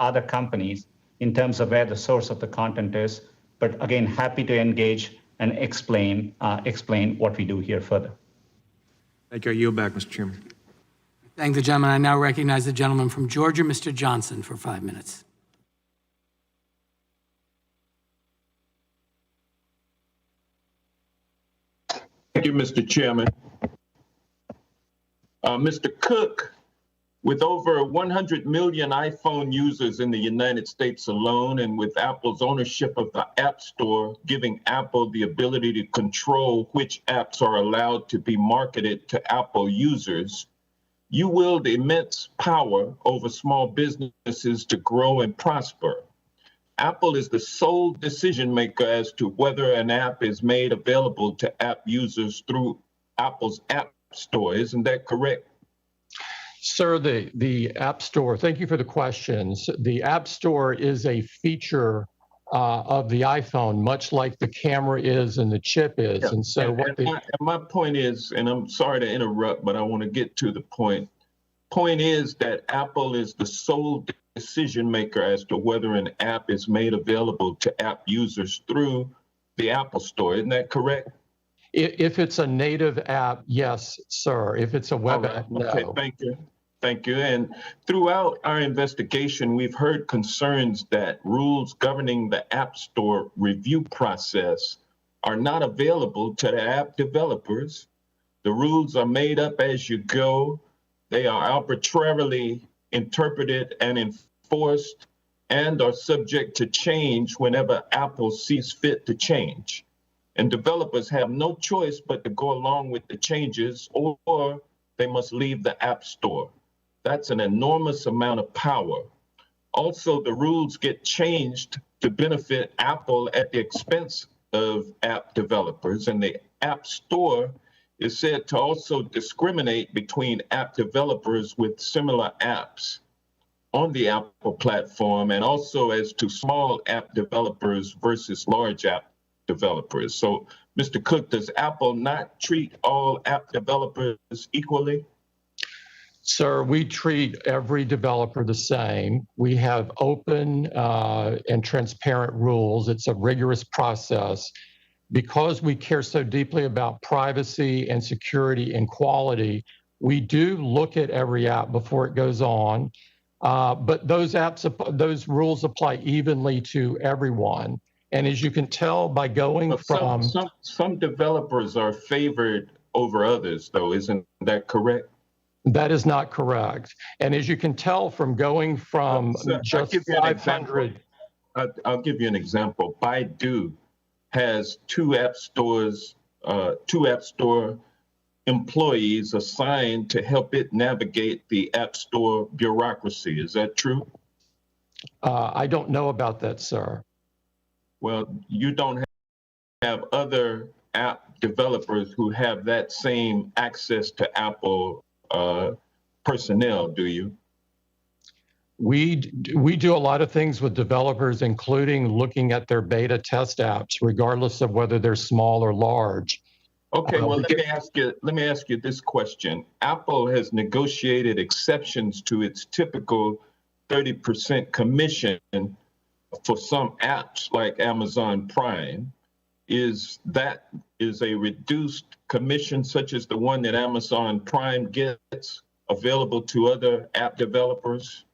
other companies in terms of where the source of the content is. But again, happy to engage and explain what we do here further. Thank you. I yield back, Mr. Chairman. Thank the gentleman. I now recognize the gentleman from Georgia, Mr. Johnson, for 5 minutes. Thank you, Mr. Chairman. Mr. Cook, with over 100 million iPhone users in the United States alone, and with Apple's ownership of the App Store, giving Apple the ability to control which apps are allowed to be marketed to Apple users, you wield immense power over small businesses to grow and prosper. Apple is the sole decision maker as to whether an app is made available to app users through Apple's App Store. Isn't that correct? Sir, the App Store, thank you for the questions. The App Store is a feature of the iPhone, much like the camera is and the chip is. Yeah. And so my point is, and I'm sorry to interrupt, but I want to get to the point. Point is that Apple is the sole decision maker as to whether an app is made available to app users through the Apple Store. Isn't that correct? If it's a native app, yes, sir. If it's a web app, no. Okay, thank you. Thank you. And throughout our investigation, we've heard concerns that rules governing the App Store review process are not available to the app developers. The rules are made up as you go. They are arbitrarily interpreted and enforced and are subject to change whenever Apple sees fit to change. And developers have no choice but to go along with the changes, or they must leave the App Store. That's an enormous amount of power. Also, the rules get changed to benefit Apple at the expense of app developers, and the App Store is said to also discriminate between app developers with similar apps on the Apple platform, and also as to small app developers versus large app developers. So, Mr. Cook, does Apple not treat all app developers equally? Sir, we treat every developer the same. We have open and transparent rules. It's a rigorous process. Because we care so deeply about privacy and security and quality, we do look at every app before it goes on. But those rules apply evenly to everyone. And as you can tell by going from... Some developers are favored over others, though. Isn't that correct? That is not correct. And as you can tell from going from just 500... I'll give you an example. Baidu has two App Store employees assigned to help it navigate the App Store bureaucracy. Is that true? I don't know about that, sir. Well, you don't have other app developers who have that same access to Apple personnel, do you? We do a lot of things with developers, including looking at their beta test apps, regardless of whether they're small or large. Okay, well, let me ask you this question. Apple has negotiated exceptions to its typical 30% commission for some apps like Amazon Prime. Is a reduced commission such as the one that Amazon Prime gets available to other app developers?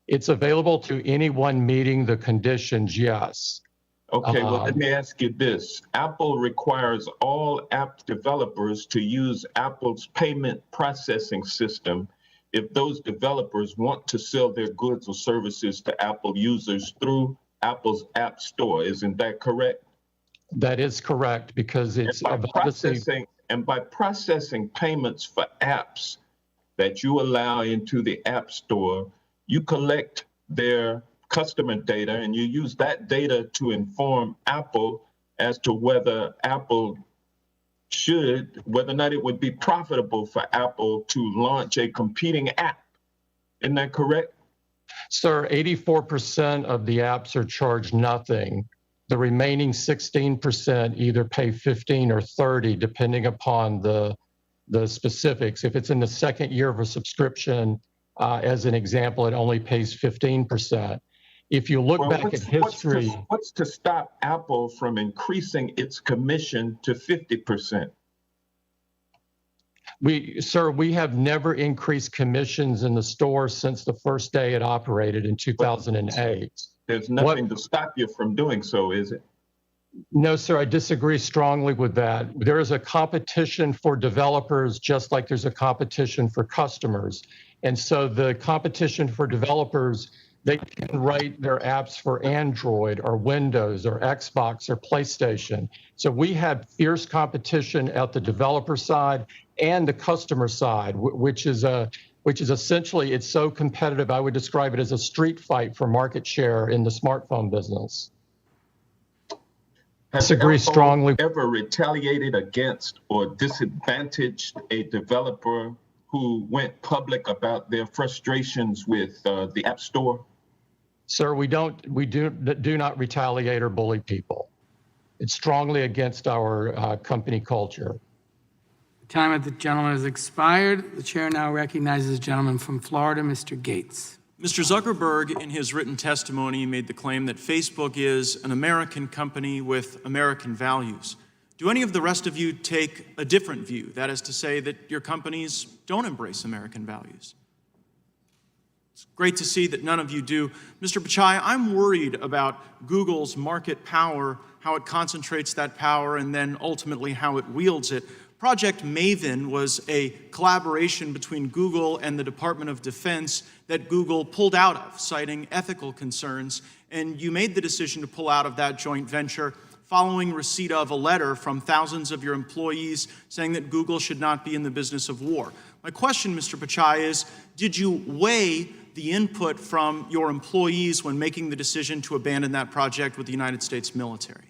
It's available to anyone meeting the conditions, yes. Okay, well, let me ask you this. Apple requires all app developers to use Apple's payment processing system if those developers want to sell their goods or services to Apple users through Apple's App Store. Isn't that correct? That is correct, because it's by processing payments for apps that you allow into the App Store, you collect their customer data and you use that data to inform Apple as to whether whether or not it would be profitable for Apple to launch a competing app. Isn't that correct? Sir, 84% of the apps are charged nothing. The remaining 16% either pay 15 or 30, depending upon the specifics. If it's in the second year of a subscription, as an example, it only pays 15%. If you look Well, back at history, what's to stop Apple from increasing its commission to 50%? we have never increased commissions in the store since the first day it operated in 2008. There's nothing to stop you from doing so, is it? No, sir, I disagree strongly with that. There is a competition for developers just like there's a competition for customers. And so the competition for developers, they can write their apps for Android or Windows or Xbox or PlayStation. So we have fierce competition at the developer side and the customer side, which is essentially, it's so competitive, I would describe it as a street fight for market share in the smartphone business. Has Disagree Apple strongly. ever retaliated against or disadvantaged a developer who went public about their frustrations with the App Store? Sir, we do not retaliate or bully people. It's strongly against our company culture. The time of the gentleman has expired. The chair now recognizes the gentleman from Florida, Mr. Gates. Mr. Zuckerberg, in his written testimony, made the claim that Facebook is an American company with American values. Do any of the rest of you take a different view? That is to say that your companies don't embrace American values. It's great to see that none of you do. Mr. Pichai, I'm worried about Google's market power, how it concentrates that power, and then ultimately how it wields it. Project Maven was a collaboration between Google and the Department of Defense that Google pulled out of, citing ethical concerns, and you made the decision to pull out of that joint venture following receipt of a letter from thousands of your employees saying that Google should not be in the business of war. My question, Mr. Pichai, is did you weigh the input from your employees when making the decision to abandon that project with the United States military?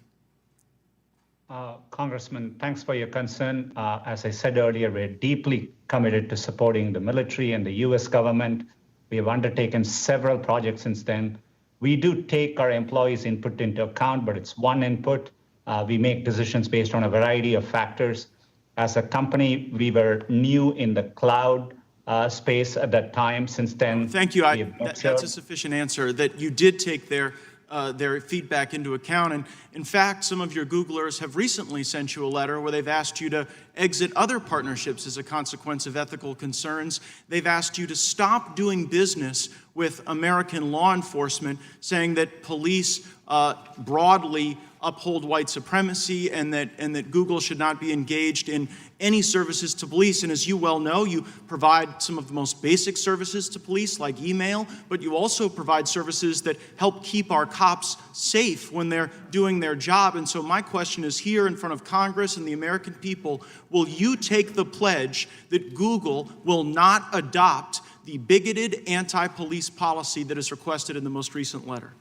Congressman, thanks for your concern. As I said earlier, we're deeply committed to supporting the military and the U.S. government. We have undertaken several projects since then. We do take our employees' input into account, but it's one input. We make decisions based on a variety of factors. As a company, we were new in the cloud space at that time. Since then, thank you. That's a sufficient answer, that you did take their feedback into account. And in fact, some of your Googlers have recently sent you a letter where they've asked you to exit other partnerships as a consequence of ethical concerns. They've asked you to stop doing business with American law enforcement, saying that police broadly uphold white supremacy and that Google should not be engaged in any services to police. And as you well know, you provide some of the most basic services to police, like email, but you also provide services that help keep our cops safe when they're doing their job. And so my question is, here in front of Congress and the American people, will you take the pledge that Google will not adopt the bigoted anti-police policy that is requested in the most recent letter?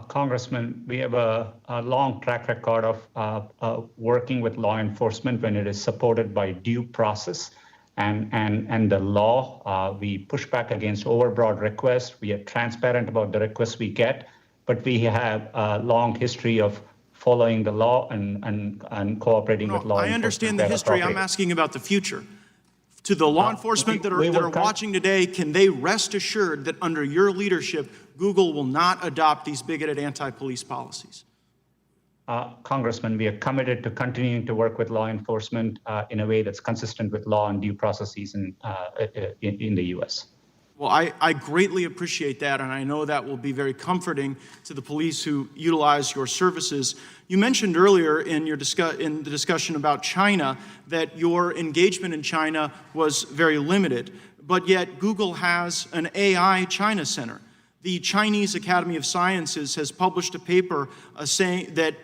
Congressman, we have a long track record of working with law enforcement when it is supported by due process and the law. We push back against overbroad requests. We are transparent about the requests we get, but we have a long history of following the law and cooperating with law enforcement. I understand the history. I'm asking about the future. To the law enforcement that are watching today, can they rest assured that under your leadership, Google will not adopt these bigoted anti-police policies? Congressman, we are committed to continuing to work with law enforcement in a way that's consistent with law and due processes in the U.S. Well, I greatly appreciate that, and I know that will be very comforting to the police who utilize your services. You mentioned earlier in the discussion about China that your engagement in China was very limited, but yet Google has an AI China Center. The Chinese Academy of Sciences has published a paper saying that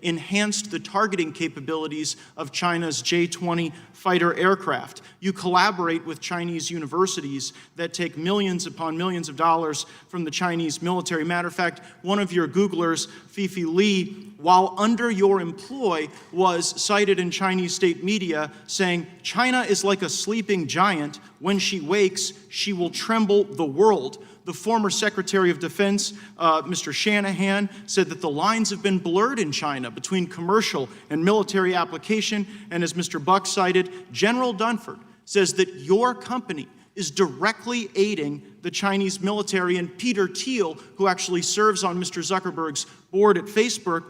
enhanced the targeting capabilities of China's J-20 fighter aircraft. You collaborate with Chinese universities that take millions upon millions of dollars from the Chinese military. Matter of fact, one of your Googlers, Fifi Li, while under your employ, was cited in Chinese state media saying, "China is like a sleeping giant. When she wakes, she will tremble the world." The former Secretary of Defense, Mr. Shanahan, said that the lines have been blurred in China between commercial and military application. And as Mr. Buck cited, General Dunford says that your company is directly aiding the Chinese military. And Peter Thiel, who actually serves on Mr. Zuckerberg's board at Facebook,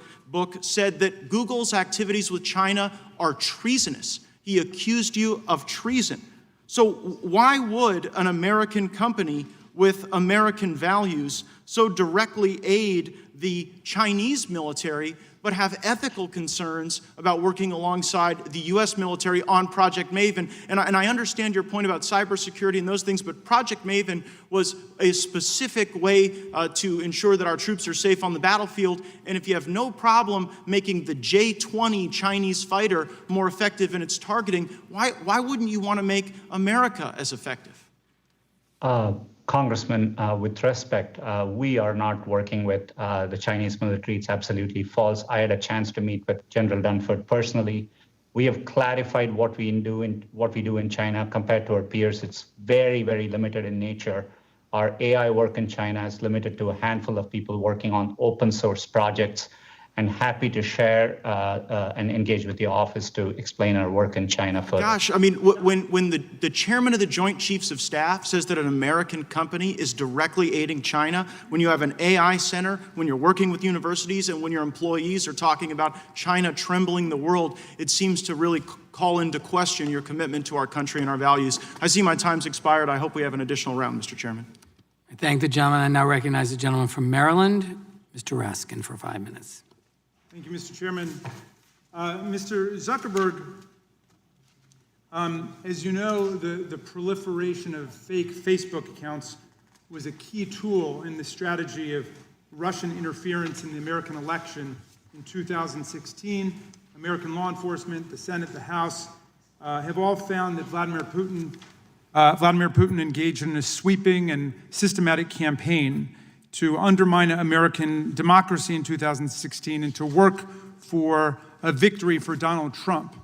said that Google's activities with China are treasonous. He accused you of treason. So why would an American company with American values so directly aid the Chinese military, but have ethical concerns about working alongside the U.S. military on Project Maven? And I understand your point about cybersecurity and those things, but Project Maven was a specific way to ensure that our troops are safe on the battlefield. And if you have no problem making the J-20 Chinese fighter more effective in its targeting, why wouldn't you want to make America as effective? Congressman, with respect, we are not working with the Chinese military. It's absolutely false. I had a chance to meet with General Dunford personally. We have clarified what we do in China compared to our peers. It's very, very limited in nature. Our AI work in China is limited to a handful of people working on open source projects, and happy to share and engage with the office to explain our work in China further. Gosh, I mean, when the chairman of the Joint Chiefs of Staff says that an American company is directly aiding China, when you have an AI center, when you're working with universities, and when your employees are talking about China trembling the world, it seems to really call into question your commitment to our country and our values. I see my time's expired. I hope we have an additional round, Mr. Chairman. I thank the gentleman. I now recognize the gentleman from Maryland, Mr. Raskin, for 5 minutes. Thank you, Mr. Chairman. Mr. Zuckerberg, as you know, the proliferation of fake Facebook accounts was a key tool in the strategy of Russian interference in the American election in 2016. American law enforcement, the Senate, the House, have all found that Vladimir Putin engaged in a sweeping and systematic campaign to undermine American democracy in 2016 and to work for a victory for Donald Trump.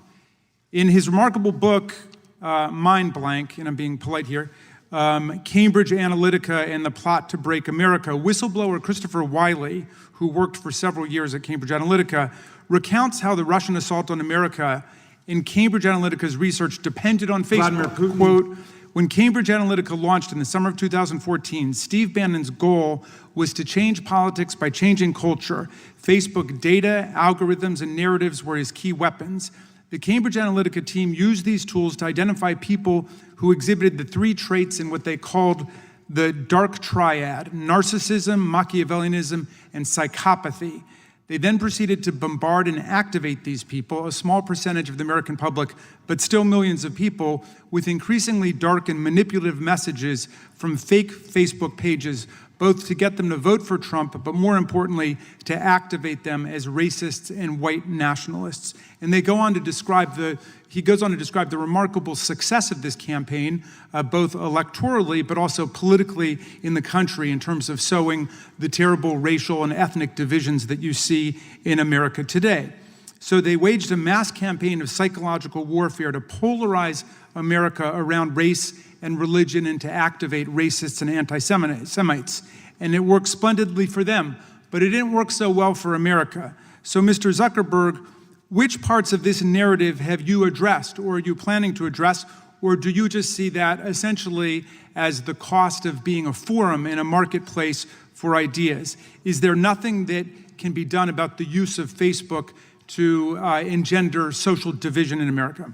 In his remarkable book, Mind Blank, and I'm being polite here, Cambridge Analytica and the Plot to Break America, whistleblower Christopher Wiley, who worked for several years at Cambridge Analytica, recounts how the Russian assault on America in Cambridge Analytica's research depended on Facebook. Quote, when Cambridge Analytica launched in the summer of 2014, Steve Bannon's goal was to change politics by changing culture. Facebook data, algorithms, and narratives were his key weapons. The Cambridge Analytica team used these tools to identify people who exhibited the 3 traits in what they called the dark triad: narcissism, Machiavellianism, and psychopathy. They then proceeded to bombard and activate these people, a small percentage of the American public, but still millions of people, with increasingly dark and manipulative messages from fake Facebook pages, both to get them to vote for Trump, but more importantly, to activate them as racists and white nationalists. And he goes on to describe the remarkable success of this campaign, both electorally, but also politically in the country in terms of sowing the terrible racial and ethnic divisions that you see in America today. So they waged a mass campaign of psychological warfare to polarize America around race and religion and to activate racists and anti-Semites. And it worked splendidly for them, but it didn't work so well for America. So Mr. Zuckerberg, which parts of this narrative have you addressed, or are you planning to address, or do you just see that essentially as the cost of being a forum and a marketplace for ideas? Is there nothing that can be done about the use of Facebook to engender social division in America?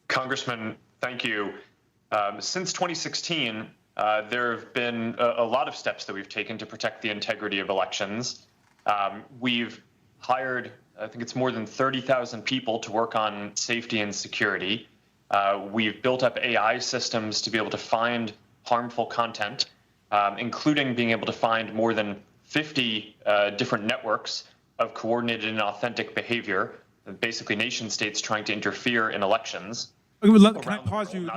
Congressman, thank you. Since 2016, there have been a lot of steps that we've taken to protect the integrity of elections. We've hired, I think it's more than 30,000 people to work on safety and security. We've built up AI systems to be able to find harmful content, including being able to find more than 50 different networks of coordinated and authentic behavior, basically nation states trying to interfere in elections. Can I pause you?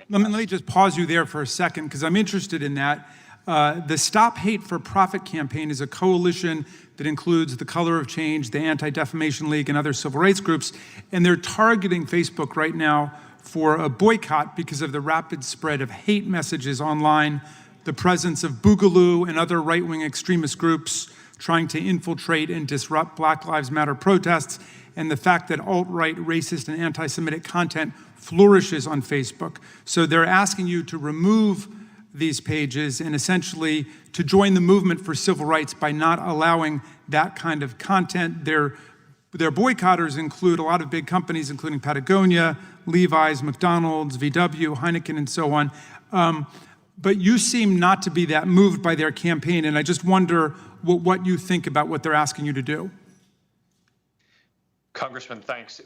Let me just pause you there for a second, because I'm interested in that. The Stop Hate for Profit campaign is a coalition that includes the Color of Change, the Anti-Defamation League, and other civil rights groups, and they're targeting Facebook right now for a boycott because of the rapid spread of hate messages online, the presence of Boogaloo and other right-wing extremist groups trying to infiltrate and disrupt Black Lives Matter protests, and the fact that alt-right, racist, and anti-Semitic content flourishes on Facebook. So they're asking you to remove these pages and essentially to join the movement for civil rights by not allowing that kind of content. Their boycotters include a lot of big companies, including Patagonia, Levi's, McDonald's, VW, Heineken, and so on. But you seem not to be that moved by their campaign, and I just wonder what you think about what they're asking you to do. Congressman, thanks.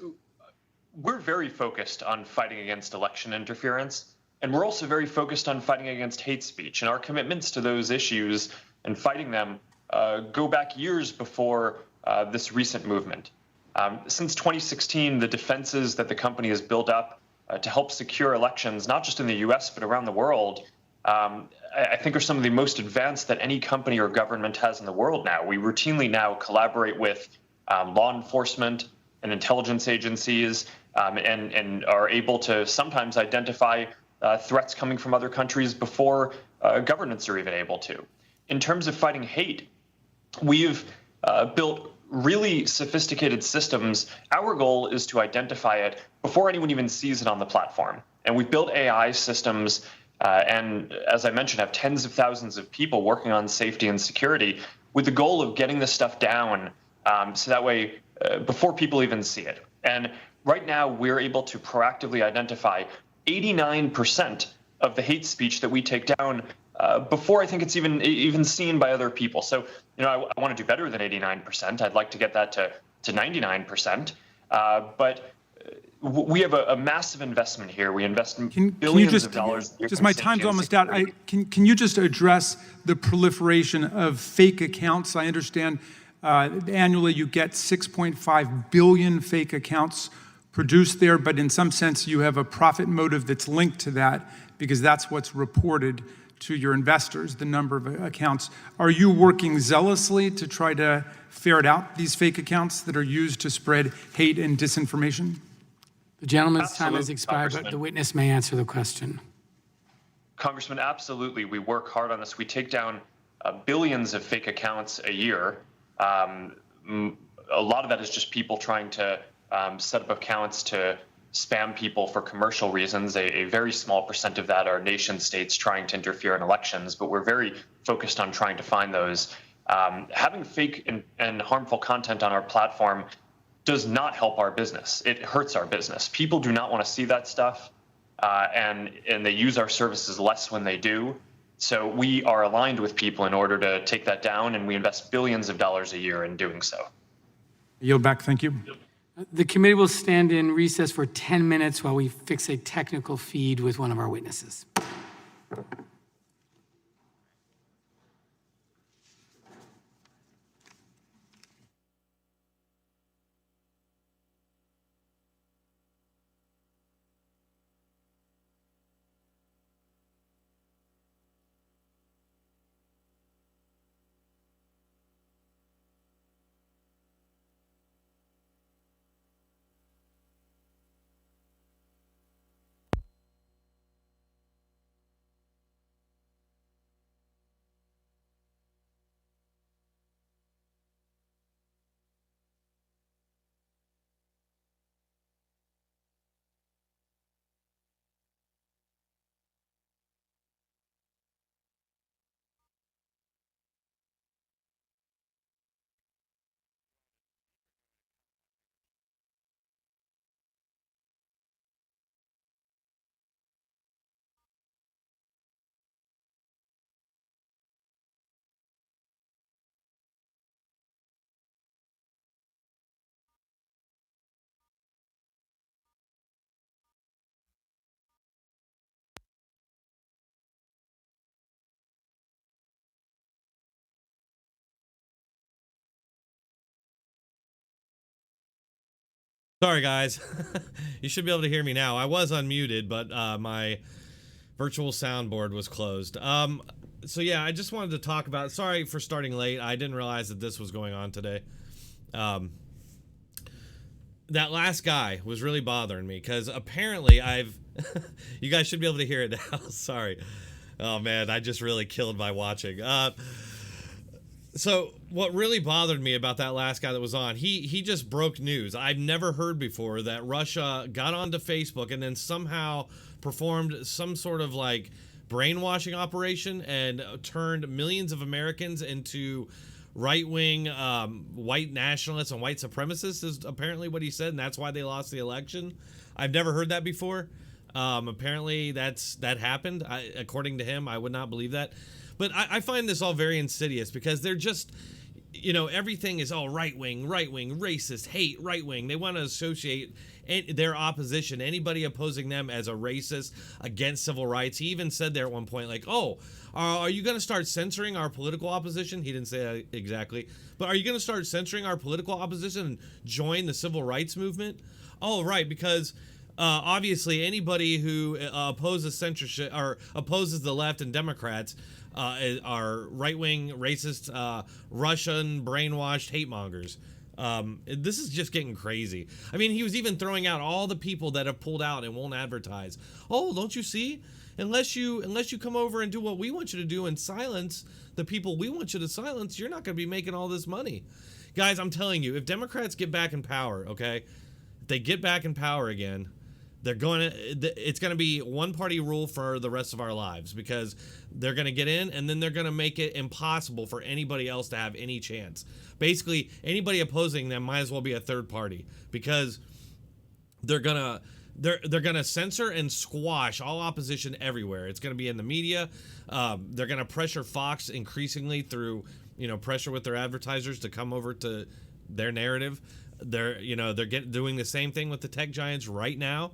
We're very focused on fighting against election interference, and we're also very focused on fighting against hate speech. And our commitments to those issues and fighting them go back years before this recent movement. Since 2016, the defenses that the company has built up to help secure elections, not just in the US, but around the world, I think are some of the most advanced that any company or government has in the world now. We routinely now collaborate with law enforcement and intelligence agencies and are able to sometimes identify threats coming from other countries before governments are even able to. In terms of fighting hate, we've built really sophisticated systems. Our goal is to identify it before anyone even sees it on the platform. And we've built AI systems and, as I mentioned, have tens of thousands of people working on safety and security with the goal of getting this stuff down so that way before people even see it. And right now, we're able to proactively identify 89% of the hate speech that we take down before I think it's even seen by other people. So, I want to do better than 89%. I'd like to get that to 99%. But we have a massive investment here. We invest billions of dollars. Just my time's almost out. Can you just address the proliferation of fake accounts? I understand annually you get 6.5 billion fake accounts produced there, but in some sense you have a profit motive that's linked to that because that's what's reported to your investors, the number of accounts. Are you working zealously to try to ferret out these fake accounts that are used to spread hate and disinformation? The gentleman's time has expired, but the witness may answer the question. Congressman, absolutely. We work hard on this. We take down billions of fake accounts a year. A lot of that is just people trying to set up accounts to spam people for commercial reasons. A very small percent of that are nation states trying to interfere in elections, but we're very focused on trying to find those. Having fake and harmful content on our platform does not help our business. It hurts our business. People do not want to see that stuff, and they use our services less when they do. So we are aligned with people in order to take that down, and we invest billions of dollars a year in doing so. Yield back, thank you. The committee will stand in recess for 10 minutes while we fix a technical feed with one of our witnesses. Sorry, guys. You should be able to hear me now. I was unmuted, but my virtual soundboard was closed. So yeah, I just wanted to talk about, sorry for starting late. I didn't realize that this was going on today. That last guy was really bothering me because apparently you guys should be able to hear it now. Sorry. Oh man, I just really killed my watching. So what really bothered me about that last guy that was on, he just broke news. I've never heard before that Russia got onto Facebook and then somehow performed some sort of like brainwashing operation and turned millions of Americans into right-wing white nationalists and white supremacists is apparently what he said, and that's why they lost the election. I've never heard that before. Apparently that happened. According to him, I would not believe that. But I find this all very insidious because they're just, everything is all right-wing, racist, hate, right-wing. They want to associate their opposition, anybody opposing them, as a racist against civil rights. He even said there at one point, like, oh, are you going to start censoring our political opposition? He didn't say that exactly. But are you going to start censoring our political opposition and join the civil rights movement? Oh, right, because obviously anybody who opposes censorship or opposes the left and Democrats are right-wing, racist, Russian, brainwashed hate mongers. This is just getting crazy. I mean, he was even throwing out all the people that have pulled out and won't advertise. Oh, don't you see? Unless you come over and do what we want you to do and silence the people we want you to silence, you're not going to be making all this money. Guys, I'm telling you, if Democrats get back in power, okay, if they get back in power again, it's going to be one-party rule for the rest of our lives, because they're going to get in and then they're going to make it impossible for anybody else to have any chance. Basically, anybody opposing them might as well be a third party, because they're going to censor and squash all opposition everywhere. It's going to be in the media. They're going to pressure Fox increasingly through, pressure with their advertisers to come over to their narrative. They're doing the same thing with the tech giants right now.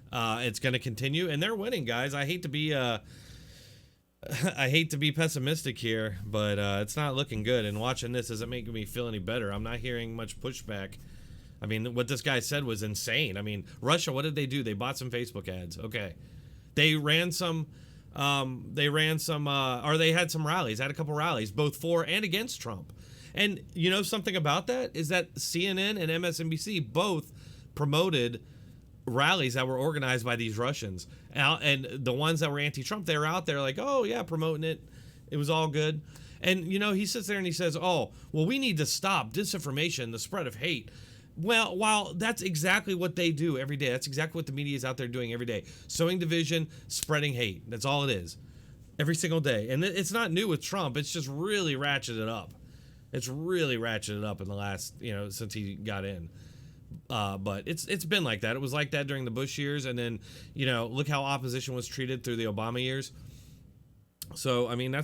It's going to continue, and they're winning, guys. I hate to be pessimistic here, but it's not looking good. And watching this isn't making me feel any better. I'm not hearing much pushback. I mean, what this guy said was insane. I mean, Russia, what did they do? They bought some Facebook ads. Okay, they had some rallies. Had a couple rallies, both for and against Trump. And something about that is that CNN and MSNBC both promoted rallies that were organized by these Russians, and the ones that were anti-Trump, they were out there like, oh yeah, promoting it. It was all good. And he sits there and he says, oh, well, we need to stop disinformation, the spread of hate. Well, while that's exactly what they do every day. That's exactly what the media is out there doing every day. Sowing division, spreading hate. That's all it is. Every single day. And it's not new with Trump. It's just really ratcheted up. It's really ratcheted up in the last, since he got in. But it's been like that. It was like that during the Bush years, and then look how opposition was treated through the Obama years. So I mean I'm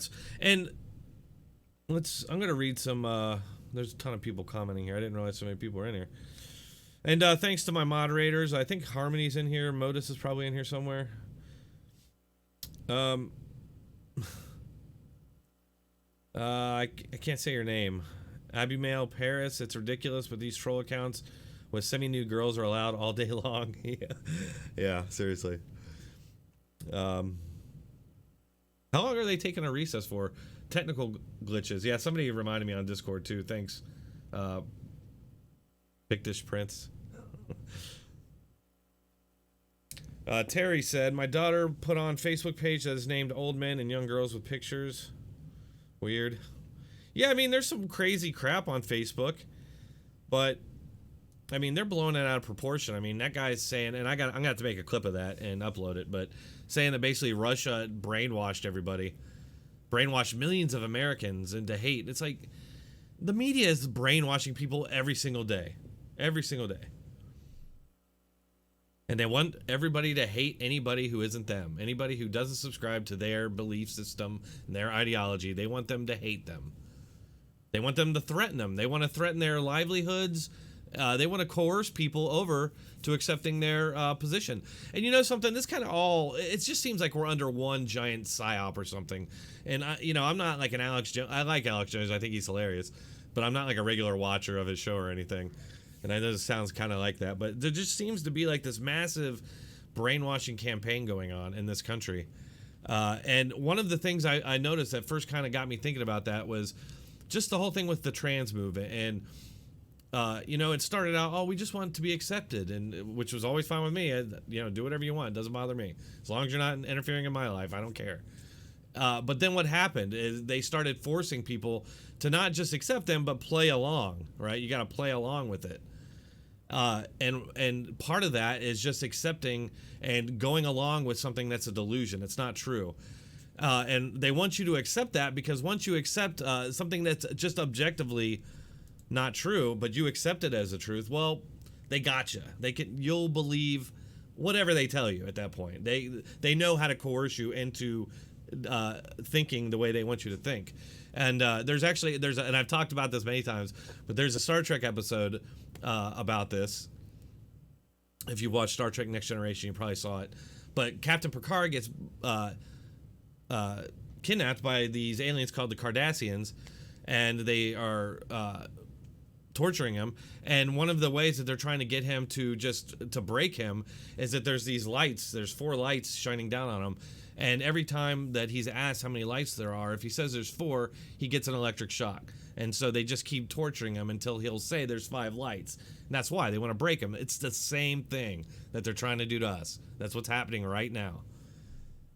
gonna read some. There's a ton of people commenting here. I didn't realize so many people were in here. And thanks to my moderators. I think Harmony's in here. Modus is probably in here somewhere. I can't say your name. Abimail Paris. It's ridiculous, but these troll accounts with semi-nude girls are allowed all day long. Yeah, seriously. How long are they taking a recess for? Technical glitches. Yeah, somebody reminded me on Discord too. Thanks, Big Dish Prince. Terry said, my daughter put on Facebook page that is named Old Men and Young Girls with Pictures. Weird. Yeah, I mean, there's some crazy crap on Facebook, but I mean, they're blowing it out of proportion. I mean, that guy's saying, and I'm gonna have to make a clip of that and upload it, but saying that basically Russia brainwashed everybody, brainwashed millions of Americans into hate. It's like the media is brainwashing people every single day, and they want everybody to hate anybody who isn't them, anybody who doesn't subscribe to their belief system and their ideology. They want them to hate them. They want them to threaten them. They want to threaten their livelihoods. They want to coerce people over to accepting their position. And something, this kind of it just seems like we're under one giant psyop or something. And, I'm not like an Alex Jones. I like Alex Jones. I think he's hilarious. But I'm not like a regular watcher of his show or anything. And I know this sounds kind of like that. But there just seems to be like this massive brainwashing campaign going on in this country. And one of the things I noticed that first kind of got me thinking about that was just the whole thing with the trans movement. And it started out, we just want to be accepted, and which was always fine with me. Do whatever you want. It doesn't bother me. As long as you're not interfering in my life, I don't care. But then what happened is they started forcing people to not just accept them, but play along, right? You got to play along with it. And part of that is just accepting and going along with something that's a delusion. It's not true. And they want you to accept that, because once you accept something that's just objectively not true, but you accept it as a truth, well, they gotcha. You'll believe whatever they tell you at that point. They know how to coerce you into thinking the way they want you to think. And and I've talked about this many times, but there's a Star Trek episode about this. If you watched Star Trek Next Generation, you probably saw it. But Captain Picard gets kidnapped by these aliens called the Cardassians, and they are torturing him. And one of the ways that they're trying to get him to break him is that there's these lights. There's 4 lights shining down on him. And every time that he's asked how many lights there are, if he says there's 4, he gets an electric shock. And so they just keep torturing him until he'll say there's 5 lights. And that's why they want to break him. It's the same thing that they're trying to do to us. That's what's happening right now.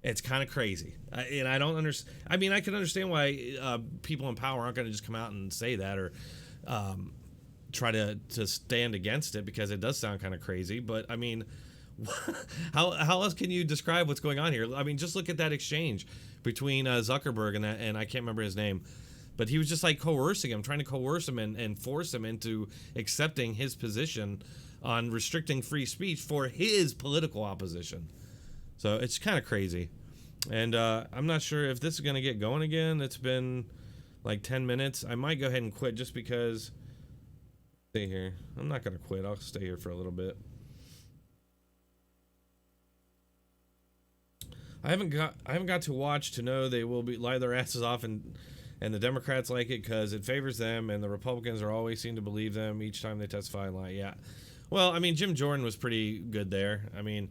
It's kind of crazy. And I don't understand. I mean, I can understand why people in power aren't going to just come out and say that, or try to stand against it, because it does sound kind of crazy. But I mean, how else can you describe what's going on here? I mean, just look at that exchange between Zuckerberg and I can't remember his name, but he was just like coercing him, trying to coerce him and force him into accepting his position on restricting free speech for his political opposition. So it's kind of crazy. And I'm not sure if this is going to get going again. It's been like 10 minutes. I might go ahead and quit just because. Stay here. I'm not going to quit. I'll stay here for a little bit. I haven't got to watch to know they will lie their asses off, and the Democrats like it because it favors them, and the Republicans are always seem to believe them each time they testify and lie. Yeah. Well, I mean, Jim Jordan was pretty good there. I mean,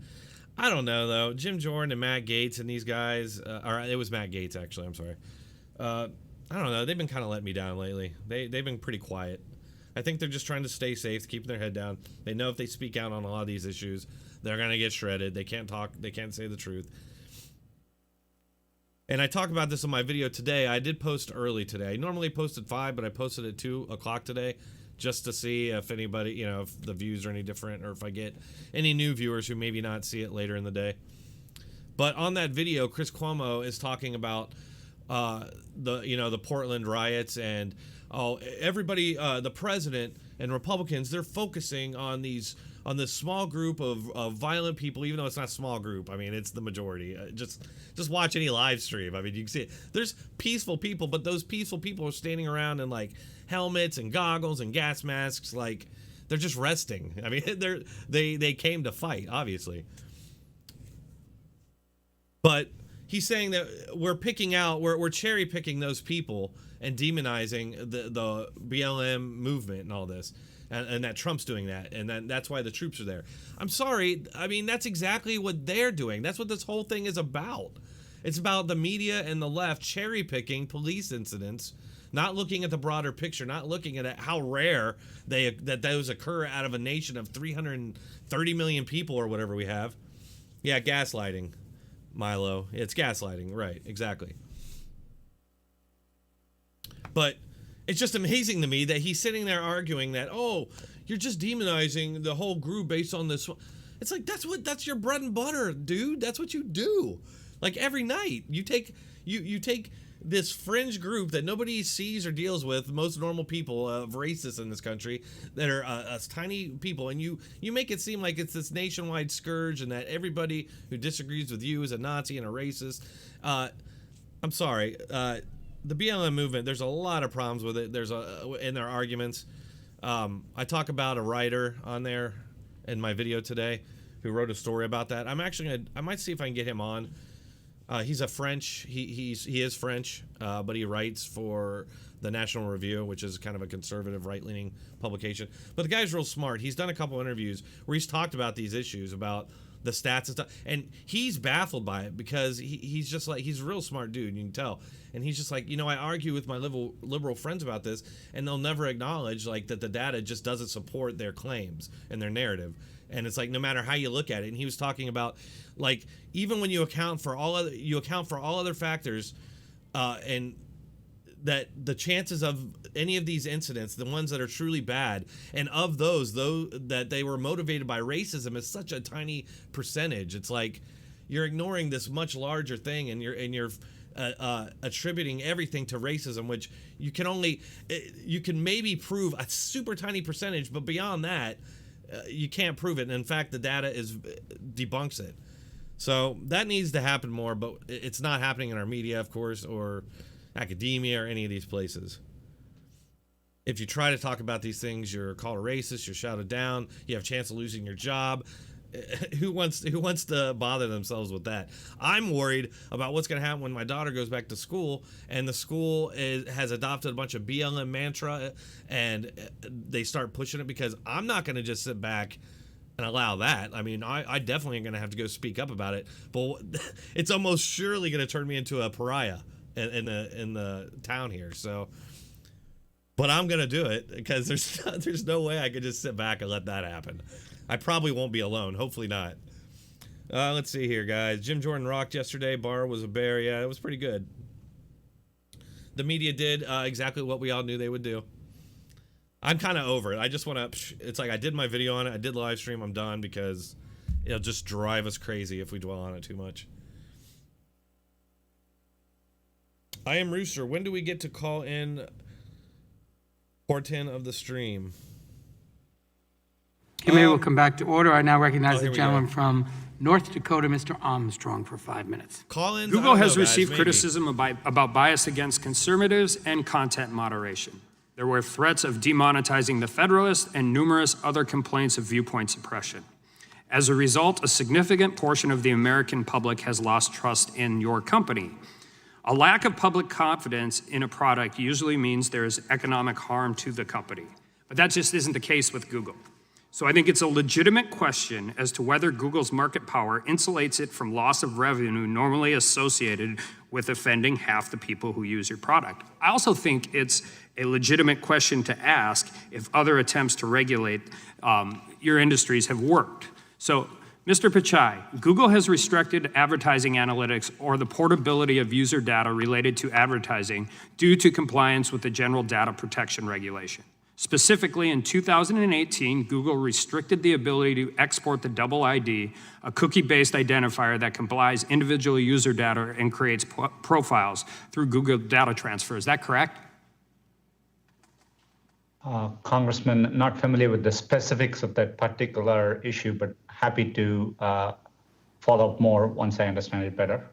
I don't know though. Jim Jordan and Matt Gaetz and these guys, or it was Matt Gaetz actually. I'm sorry. I don't know. They've been kind of letting me down lately. They've been pretty quiet. I think they're just trying to stay safe, keeping their head down. They know if they speak out on a lot of these issues, they're gonna get shredded. They can't talk. They can't say the truth. And I talk about this in my video today. I did post early today. I normally post at 5, but I posted at 2 o'clock today just to see if anybody, if the views are any different, or if I get any new viewers who maybe not see it later in the day. But on that video, Chris Cuomo is talking about the Portland riots, and everybody, the president and Republicans, they're focusing on this small group of violent people, even though it's not a small group. I mean, it's the majority. Just watch any live stream. I mean, you can see it. There's peaceful people, but those peaceful people are standing around in like helmets and goggles and gas masks, like they're just resting. I mean, they came to fight, obviously. But he's saying that we're cherry picking those people and demonizing the BLM movement and all this. And that Trump's doing that, and that's why the troops are there. I'm sorry. I mean, that's exactly what they're doing. That's what this whole thing is about. It's about the media and the left cherry-picking police incidents, not looking at the broader picture, not looking at how rare that those occur out of a nation of 330 million people or whatever we have. Yeah, gaslighting, Milo. It's gaslighting, right, exactly. But it's just amazing to me that he's sitting there arguing that, oh, you're just demonizing the whole group based on this. It's like, that's your bread and butter, dude. That's what you do. Like every night you take this fringe group that nobody sees or deals with, most normal people of racists in this country that are us tiny people, and you make it seem like it's this nationwide scourge and that everybody who disagrees with you is a Nazi and a racist. I'm sorry. The BLM movement, there's a lot of problems with it. In their arguments. I talk about a writer on there in my video today who wrote a story about that. I might see if I can get him on. He's a French. He is French, but he writes for the National Review, which is kind of a conservative, right-leaning publication. But the guy's real smart. He's done a couple interviews where he's talked about these issues, about the stats and stuff, and he's baffled by it because he's just like, he's a real smart dude, you can tell. And he's just like, I argue with my liberal friends about this, and they'll never acknowledge like that the data just doesn't support their claims and their narrative. And it's like, no matter how you look at it. And he was talking about, like, even when you account for all other factors, and that the chances of any of these incidents, the ones that are truly bad, and of those, though, that they were motivated by racism is such a tiny percentage. It's like you're ignoring this much larger thing, and you're attributing everything to racism, which you can maybe prove a super tiny percentage, but beyond that, you can't prove it. And in fact, the data debunks it. So that needs to happen more, but it's not happening in our media, of course, or academia or any of these places. If you try to talk about these things, you're called a racist, you're shouted down, you have a chance of losing your job. Who wants to bother themselves with that? I'm worried about what's going to happen when my daughter goes back to school and the school has adopted a bunch of BLM mantra and they start pushing it, because I'm not going to just sit back and allow that. I mean, I definitely am going to have to go speak up about it, but it's almost surely going to turn me into a pariah in the town here. So, but I'm going to do it, because there's no way I could just sit back and let that happen. I probably won't be alone. Hopefully not. Let's see here, guys. Jim Jordan rocked yesterday. Barr was a bear. Yeah, it was pretty good. The media did exactly what we all knew they would do. I'm kind of over it. I just want to... It's like I did my video on it. I did live stream. I'm done, because it'll just drive us crazy if we dwell on it too much. I am Rooster. When do we get to call in Porten of the stream? Committee will come back to order. I now recognize the gentleman from North Dakota, Mr. Armstrong, for 5 minutes. Call-ins? Google has received criticism about bias against conservatives and content moderation. There were threats of demonetizing the Federalist and numerous other complaints of viewpoint suppression. As a result, a significant portion of the American public has lost trust in your company. A lack of public confidence in a product usually means there is economic harm to the company. But that just isn't the case with Google. So I think it's a legitimate question as to whether Google's market power insulates it from loss of revenue normally associated with offending half the people who use your product. I also think it's a legitimate question to ask if other attempts to regulate your industries have worked. So, Mr. Pichai, Google has restricted advertising analytics or the portability of user data related to advertising due to compliance with the General Data Protection Regulation. Specifically, in 2018, Google restricted the ability to export the double ID, a cookie-based identifier that combines individual user data and creates profiles through Google Data Transfer. Is that correct? Congressman, not familiar with the specifics of that particular issue, but happy to follow up more once I understand it better.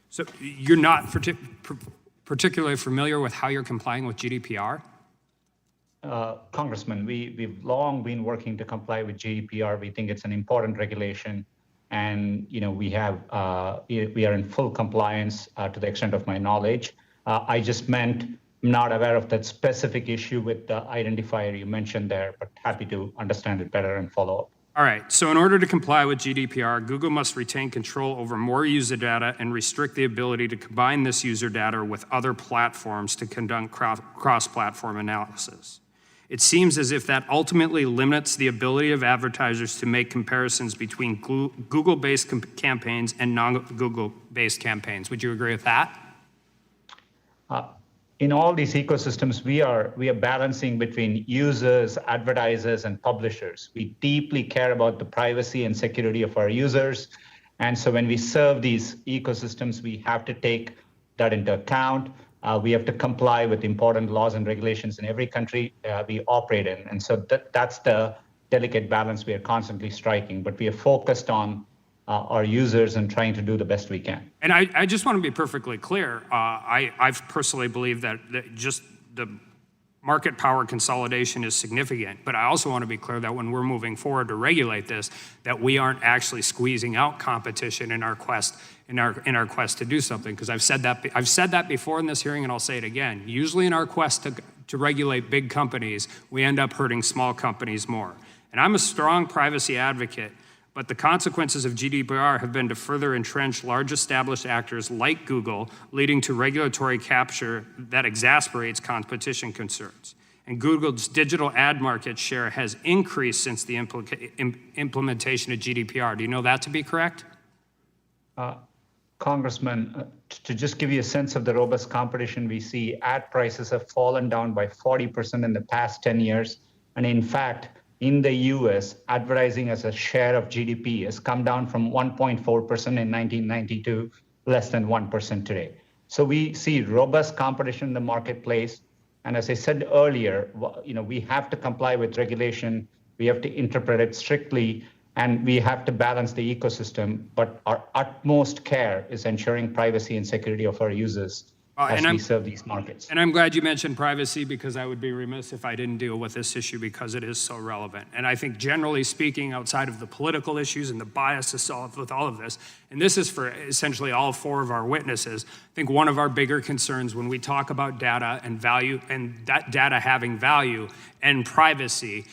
So you're not particularly familiar with how you're complying with GDPR? Congressman, we've long been working to comply with GDPR. We think it's an important regulation, and we are in full compliance to the extent of my knowledge. I just meant I'm not aware of that specific issue with the identifier you mentioned there, but happy to understand it better and follow up. All right, so in order to comply with GDPR, Google must retain control over more user data and restrict the ability to combine this user data with other platforms to conduct cross-platform analysis. It seems as if that ultimately limits the ability of advertisers to make comparisons between Google-based campaigns and non-Google-based campaigns. Would you agree with that? In all these ecosystems, we are balancing between users, advertisers, and publishers. We deeply care about the privacy and security of our users. And so when we serve these ecosystems, we have to take that into account. We have to comply with important laws and regulations in every country we operate in. And so that's the delicate balance we are constantly striking. But we are focused on our users and trying to do the best we can. And I just want to be perfectly clear. I personally believe that just the market power consolidation is significant. But I also want to be clear that when we're moving forward to regulate this, that we aren't actually squeezing out competition in our quest to do something. Because I've said that before in this hearing, and I'll say it again. Usually in our quest to regulate big companies, we end up hurting small companies more. And I'm a strong privacy advocate, but the consequences of GDPR have been to further entrench large established actors like Google, leading to regulatory capture that exasperates competition concerns. and Google's digital ad market share has increased since the implementation of GDPR. Do you know that to be correct? Congressman, to just give you a sense of the robust competition we see, ad prices have fallen down by 40% in the past 10 years. And in fact, in the US, advertising as a share of GDP has come down from 1.4% in 1992, less than 1% today. So we see robust competition in the marketplace. And as I said earlier, we have to comply with regulation. We have to interpret it strictly, and we have to balance the ecosystem. But our utmost care is ensuring privacy and security of our users as we serve these markets. And I'm glad you mentioned privacy, because I would be remiss if I didn't deal with this issue, because it is so relevant. And I think generally speaking, outside of the political issues and the bias associated with all of this, and this is for essentially all four of our witnesses, I think one of our bigger concerns when we talk about data and value, and that data having value and privacy,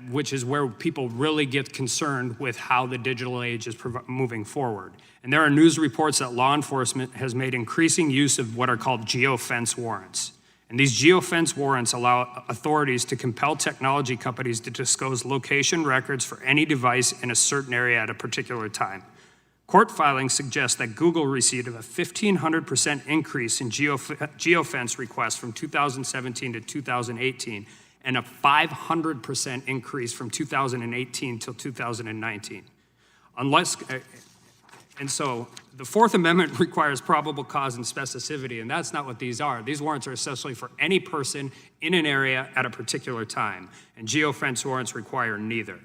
which is where people really get concerned with how the digital age is moving forward. And there are news reports that law enforcement has made increasing use of what are called geofence warrants. And these geofence warrants allow authorities to compel technology companies to disclose location records for any device in a certain area at a particular time. Court filings suggest that Google received a 1,500% increase in geofence requests from 2017 to 2018, and a 500% increase from 2018 till 2019. And so the Fourth Amendment requires probable cause and specificity, and that's not what these are. These warrants are essentially for any person in an area at a particular time, and geofence warrants require neither.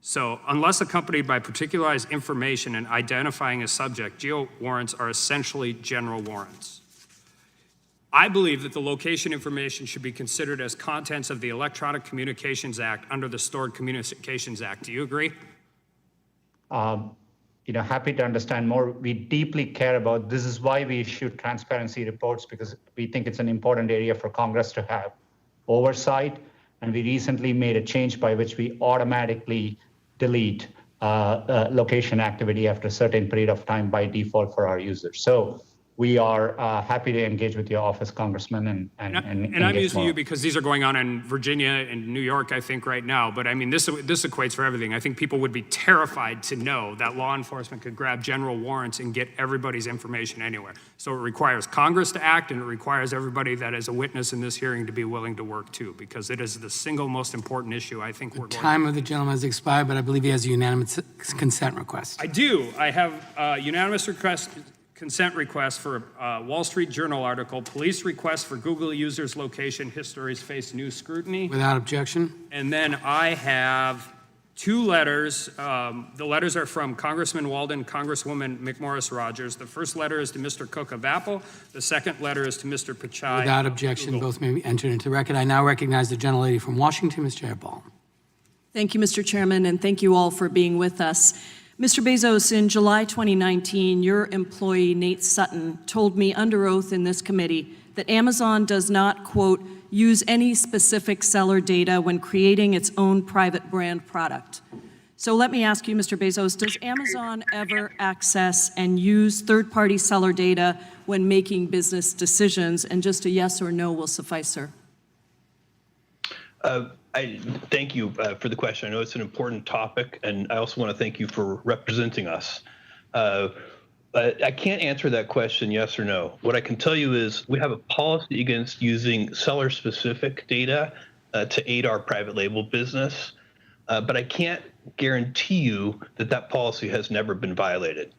So unless accompanied by particularized information and identifying a subject, geo warrants are essentially general warrants. I believe that the location information should be considered as contents of the Electronic Communications Act under the Stored Communications Act. Do you agree? Happy to understand more. We deeply care about this. Is why we issue transparency reports, because we think it's an important area for Congress to have oversight. And we recently made a change by which we automatically delete location activity after a certain period of time by default for our users. So we are happy to engage with your office, Congressman, and I'm using you because these are going on in Virginia and New York, I think, right now. But I mean, this equates for everything. I think people would be terrified to know that law enforcement could grab general warrants and get everybody's information anywhere. So it requires Congress to act, and it requires everybody that is a witness in this hearing to be willing to work too, because it is the single most important issue I think we're going to. The time of the gentleman has expired, but I believe he has a unanimous consent request. I do. I have a unanimous consent request for a Wall Street Journal article, police request for Google users' location histories face new scrutiny. Without objection. And then I have two letters. The letters are from Congressman Walden, Congresswoman McMorris Rogers. The first letter is to Mr. Cook of Apple. The second letter is to Mr. Pichai. Without objection, both may be entered into the record. I now recognize the gentlelady from Washington, Ms. Jayapal. Thank you, Mr. Chairman, and thank you all for being with us. Mr. Bezos, in July 2019, your employee, Nate Sutton, told me under oath in this committee that Amazon does not, quote, use any specific seller data when creating its own private brand product. So let me ask you, Mr. Bezos, does Amazon ever access and use third-party seller data when making business decisions? And just a yes or no will suffice, sir. I thank you for the question. I know it's an important topic, and I also want to thank you for representing us. I can't answer that question yes or no. What I can tell you is we have a policy against using seller-specific data to aid our private label business, but I can't guarantee you that that policy has never been violated.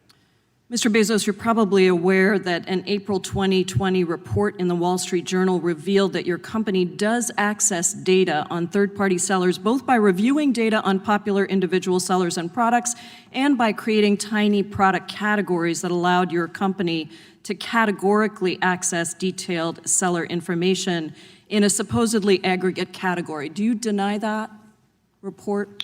Mr. Bezos, you're probably aware that an April 2020 report in the Wall Street Journal revealed that your company does access data on third-party sellers, both by reviewing data on popular individual sellers and products and by creating tiny product categories that allowed your company to categorically access detailed seller information in a supposedly aggregate category. Do you deny that report?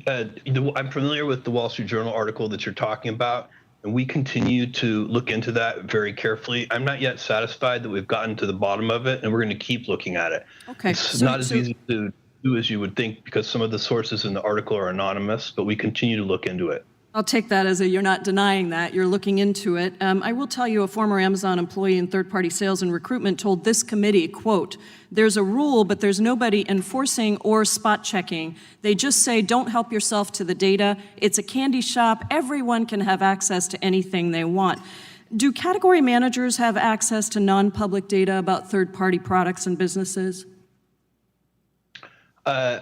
I'm familiar with the Wall Street Journal article that you're talking about, and we continue to look into that very carefully. I'm not yet satisfied that we've gotten to the bottom of it, and we're going to keep looking at it. Okay. It's not as easy to do as you would think, because some of the sources in the article are anonymous, but we continue to look into it. I'll take that as a you're not denying that, you're looking into it. I will tell you a former Amazon employee in third-party sales and recruitment told this committee, quote, "There's a rule, but there's nobody enforcing or spot checking. They just say, don't help yourself to the data. It's a candy shop. Everyone can have access to anything they want." Do category managers have access to non-public data about third-party products and businesses? Here's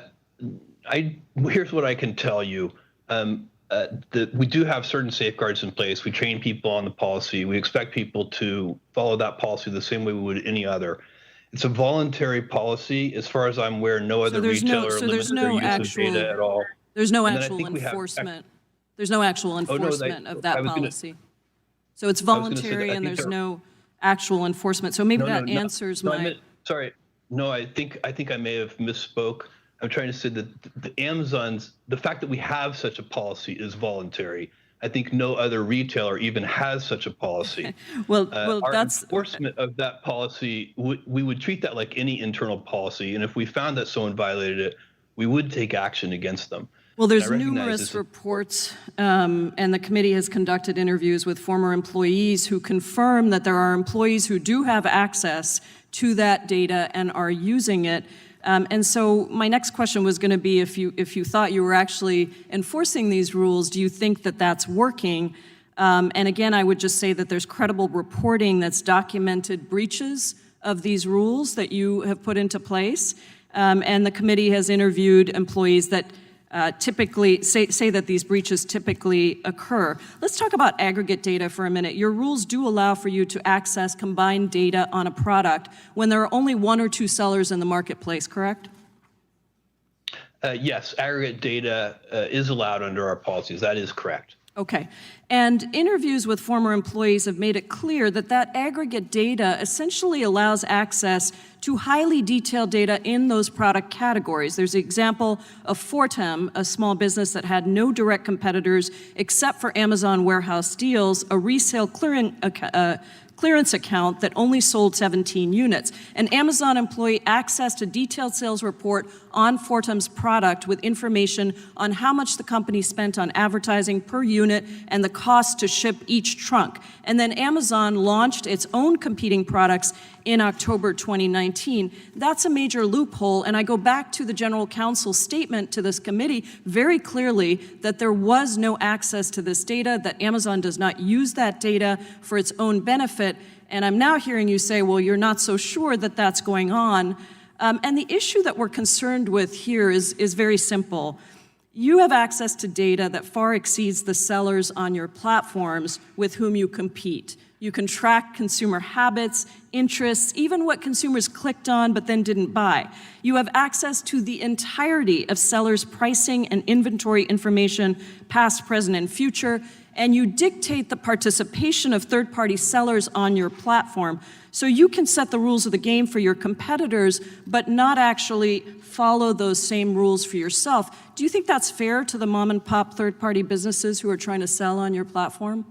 what I can tell you. We do have certain safeguards in place. We train people on the policy. We expect people to follow that policy the same way we would any other. It's a voluntary policy. As far as I'm aware, no other retailer limits their use of data at all. There's no actual enforcement. There's no actual enforcement of that policy. So it's voluntary and there's no actual enforcement. So maybe that answers my... Sorry. No, I think I may have misspoke. I'm trying to say that the fact that we have such a policy is voluntary. I think no other retailer even has such a policy. Well, our that's enforcement of that policy. We would treat that like any internal policy, and if we found that someone violated it, we would take action against them. Well, there's numerous reports, and the committee has conducted interviews with former employees who confirm that there are employees who do have access to that data and are using it. And so my next question was going to be, if you thought you were actually enforcing these rules, do you think that that's working? And again, I would just say that there's credible reporting that's documented breaches of these rules that you have put into place. And the committee has interviewed employees that typically say that these breaches typically occur. Let's talk about aggregate data for a minute. Your rules do allow for you to access combined data on a product when there are only one or two sellers in the marketplace, correct? Yes, aggregate data is allowed under our policies. That is correct. Okay. And interviews with former employees have made it clear that that aggregate data essentially allows access to highly detailed data in those product categories. There's the example of Fortem, a small business that had no direct competitors except for Amazon Warehouse Deals, a resale clearance account that only sold 17 units. An Amazon employee accessed a detailed sales report on Fortem's product with information on how much the company spent on advertising per unit and the cost to ship each trunk. And then Amazon launched its own competing products in October 2019. That's a major loophole, and I go back to the General Counsel's statement to this committee very clearly that there was no access to this data, that Amazon does not use that data for its own benefit, and I'm now hearing you say, well, you're not so sure that that's going on. And the issue that we're concerned with here is very simple. You have access to data that far exceeds the sellers on your platforms with whom you compete. You can track consumer habits, interests, even what consumers clicked on but then didn't buy. You have access to the entirety of sellers' pricing and inventory information, past, present, and future, and you dictate the participation of third-party sellers on your platform. So you can set the rules of the game for your competitors, but not actually follow those same rules for yourself. Do you think that's fair to the mom-and-pop third-party businesses who are trying to sell on your platform?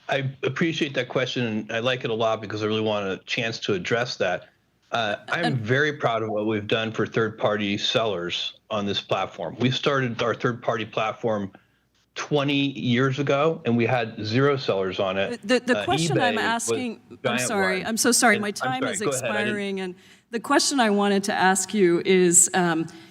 I appreciate that question, and I like it a lot because I really want a chance to address that. I'm very proud of what we've done for third-party sellers on this platform. We started our third-party platform 20 years ago, and we had 0 sellers on it. The question I'm asking, I'm sorry, I'm so sorry, my time is expiring, and the question I wanted to ask you is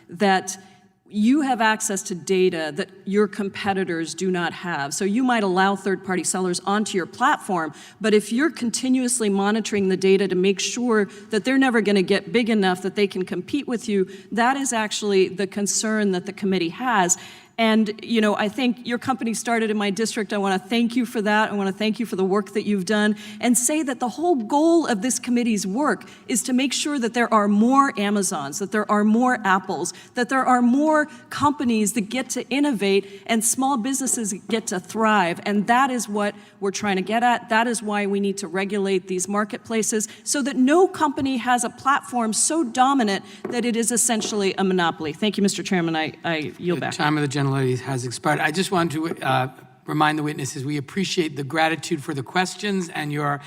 that you have access to data that your competitors do not have. So you might allow third-party sellers onto your platform, but if you're continuously monitoring the data to make sure that they're never going to get big enough that they can compete with you, that is actually the concern that the committee has. And, you know, I think your company started in my district. I want to thank you for that. I want to thank you for the work that you've done and say that the whole goal of this committee's work is to make sure that there are more Amazons, that there are more Apples, that there are more companies that get to innovate and small businesses get to thrive. And that is what we're trying to get at. That is why we need to regulate these marketplaces so that no company has a platform so dominant that it is essentially a monopoly. Thank you, Mr. Chairman. I yield back. The time of the gentlelady has expired. I just want to remind the witnesses we appreciate the gratitude for the questions and your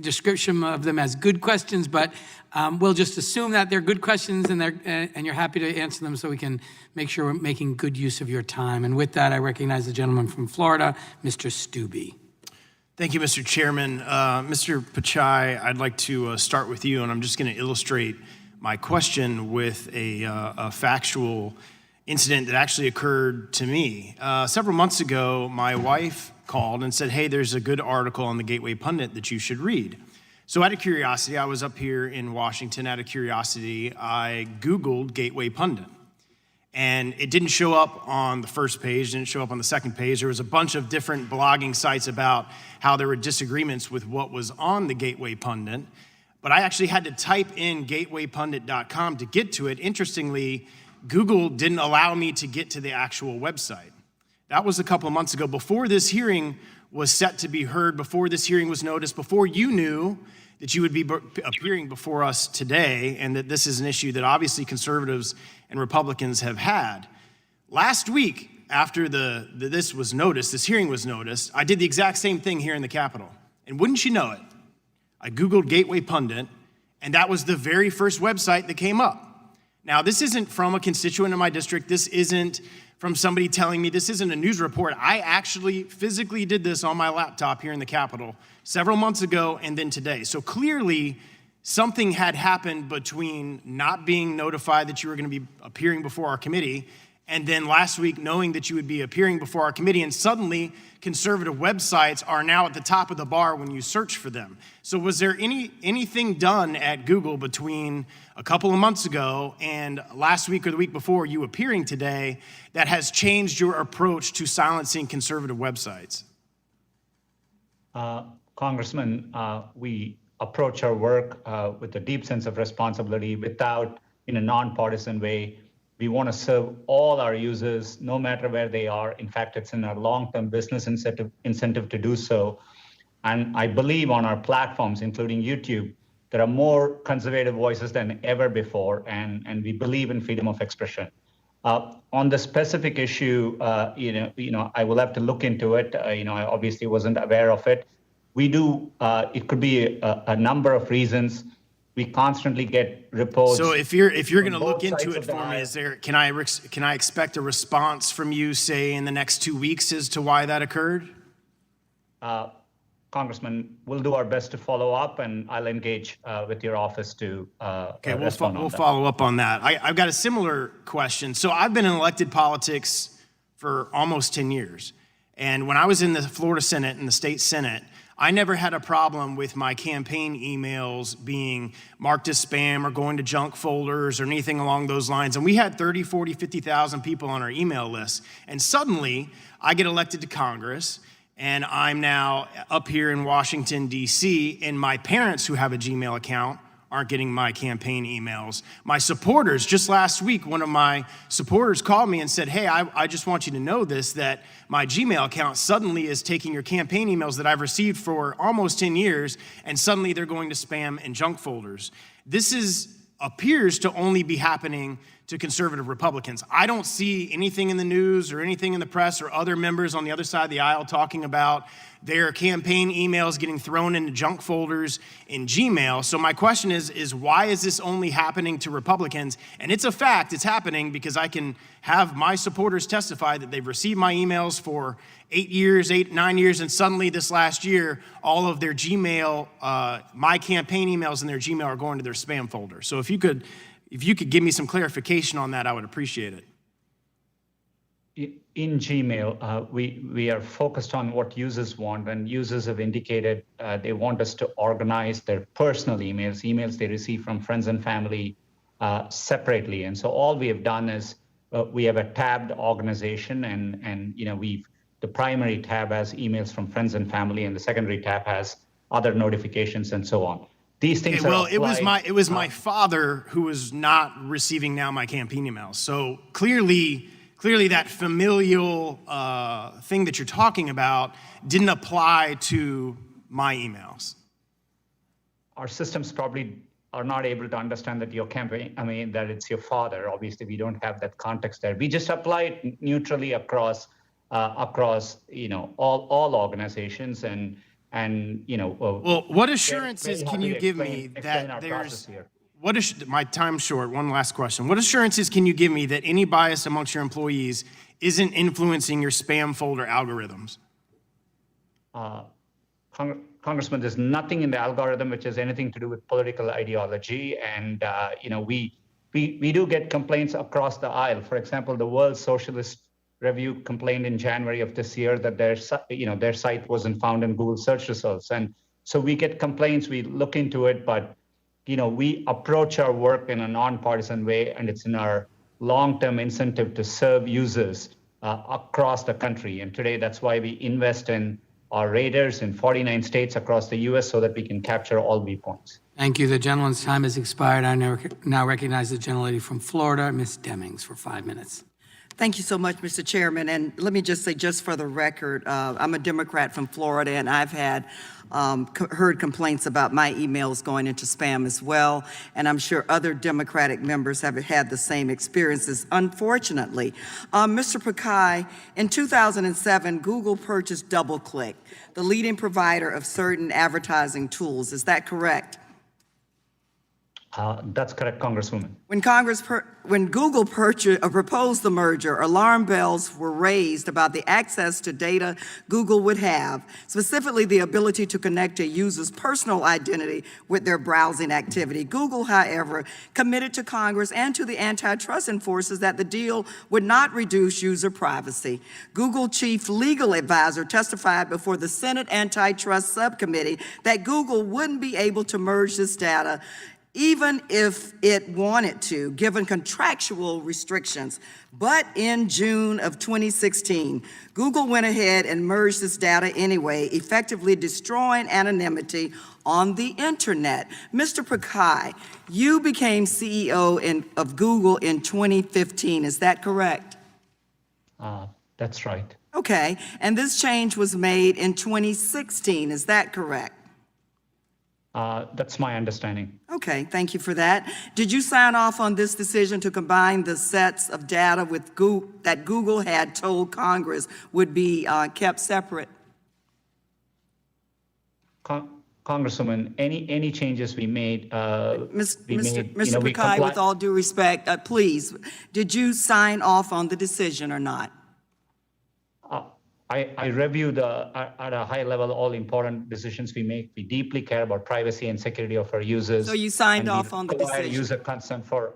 description of them as good questions, but we'll just assume that they're good questions and you're happy to answer them so we can make sure we're making good use of your time. And with that, I recognize the gentleman from Florida, Mr. Stubbe. Thank you, Mr. Chairman. Mr. Pachai, I'd like to start with you, and I'm just going to illustrate my question with a factual incident that actually occurred to me. Several months ago, my wife called and said, hey, there's a good article on the Gateway Pundit that you should read. So out of curiosity, I was up here in Washington. Out of curiosity, I Googled Gateway Pundit. And it didn't show up on the first page, didn't show up on the second page. There was a bunch of different blogging sites about how there were disagreements with what was on the Gateway Pundit. But I actually had to type in gatewaypundit.com to get to it. Interestingly, Google didn't allow me to get to the actual website. That was a couple of months ago, before this hearing was set to be heard, before this hearing was noticed, before you knew that you would be appearing before us today, and that this is an issue that obviously conservatives and Republicans have had. Last week, after this was noticed, this hearing was noticed, I did the exact same thing here in the Capitol. And wouldn't you know it, I Googled Gateway Pundit, and that was the very first website that came up. Now, this isn't from a constituent in my district. This isn't from somebody telling me. This isn't a news report. I actually physically did this on my laptop here in the Capitol several months ago and then today. So clearly, something had happened between not being notified that you were going to be appearing before our committee and then last week knowing that you would be appearing before our committee, and suddenly conservative websites are now at the top of the bar when you search for them. So was there anything done at Google between a couple of months ago and last week or the week before you appearing today that has changed your approach to silencing conservative websites? Congressman, we approach our work with a deep sense of responsibility without, in a nonpartisan way. We want to serve all our users, no matter where they are. In fact, it's in our long-term business incentive to do so. And I believe on our platforms, including YouTube, there are more conservative voices than ever before, and we believe in freedom of expression. On the specific issue, I will have to look into it. I obviously wasn't aware of it. We do. It could be a number of reasons. We constantly get reports. So if you're going to look into it for me, can I expect a response from you, say, in the next 2 weeks as to why that occurred? Congressman, we'll do our best to follow up, and I'll engage with your office to respond on that. We'll follow up on that. I've got a similar question. So I've been in elected politics for almost 10 years. And when I was in the Florida Senate and the state Senate, I never had a problem with my campaign emails being marked as spam or going to junk folders or anything along those lines. And we had 30, 40, 50,000 people on our email list. And suddenly I get elected to Congress, and I'm now up here in Washington, D.C., and my parents who have a Gmail account aren't getting my campaign emails. My supporters, just last week, one of my supporters called me and said, hey, I just want you to know this, that my Gmail account suddenly is taking your campaign emails that I've received for almost 10 years, and suddenly they're going to spam and junk folders. This appears to only be happening to conservative Republicans. I don't see anything in the news or anything in the press or other members on the other side of the aisle talking about their campaign emails getting thrown into junk folders in Gmail. So my question is why is this only happening to Republicans? And it's a fact, it's happening because I can have my supporters testify that they've received my emails for 9 years, and suddenly this last year, all of their Gmail, my campaign emails in their Gmail are going to their spam folder. So if you could give me some clarification on that, I would appreciate it. In Gmail, we are focused on what users want, and users have indicated they want us to organize their personal emails they receive from friends and family separately. And so all we have done is we have a tabbed organization, and the primary tab has emails from friends and family, and the secondary tab has other notifications and so on. These things it was my father who was not receiving now my campaign emails. So clearly that familial thing that you're talking about didn't apply to my emails. Our systems probably are not able to understand that that it's your father. Obviously, we don't have that context there. We just apply it neutrally across all organizations, and And, Well, what assurances very can you happy to give me explain that our process there's, here. my time's short, one last question. What assurances can you give me that any bias amongst your employees isn't influencing your spam folder algorithms? Congressman, there's nothing in the algorithm which has anything to do with political ideology. And, we do get complaints across the aisle. For example, the World Socialist Review complained in January of this year that their site wasn't found in Google search results. And so we get complaints, we look into it, but, we approach our work in a nonpartisan way, and it's in our long-term incentive to serve users across the country. And today, that's why we invest in our radars in 49 states across the U.S. so that we can capture all viewpoints. Thank you. The gentleman's time has expired. I now recognize the gentlelady from Florida, Ms. Demings, for 5 minutes. Thank you so much, Mr. Chairman. And let me just say, just for the record, I'm a Democrat from Florida, and I've had heard complaints about my emails going into spam as well. And I'm sure other Democratic members have had the same experiences, unfortunately. Mr. Pakai, in 2007, Google purchased DoubleClick, the leading provider of certain advertising tools. Is that correct? That's correct, Congresswoman. When Google proposed the merger, alarm bells were raised about the access to data Google would have, specifically the ability to connect a user's personal identity with their browsing activity. Google, however, committed to Congress and to the antitrust enforcers that the deal would not reduce user privacy. Google chief legal advisor testified before the Senate Antitrust Subcommittee that Google wouldn't be able to merge this data even if it wanted to, given contractual restrictions. But in June of 2016, Google went ahead and merged this data anyway, effectively destroying anonymity on the internet. Mr. Pakai, you became CEO of Google in 2015, is that correct? That's right. Okay, and this change was made in 2016, is that correct? That's my understanding. Okay, thank you for that. Did you sign off on this decision to combine the sets of data with that Google had told Congress would be kept separate? Congresswoman, any changes we made, Mr. Pakai, with all due respect, please, did you sign off on the decision or not? I review at a high level all important decisions we make. We deeply care about privacy and security of our users. So you signed off on the decision? User consent for.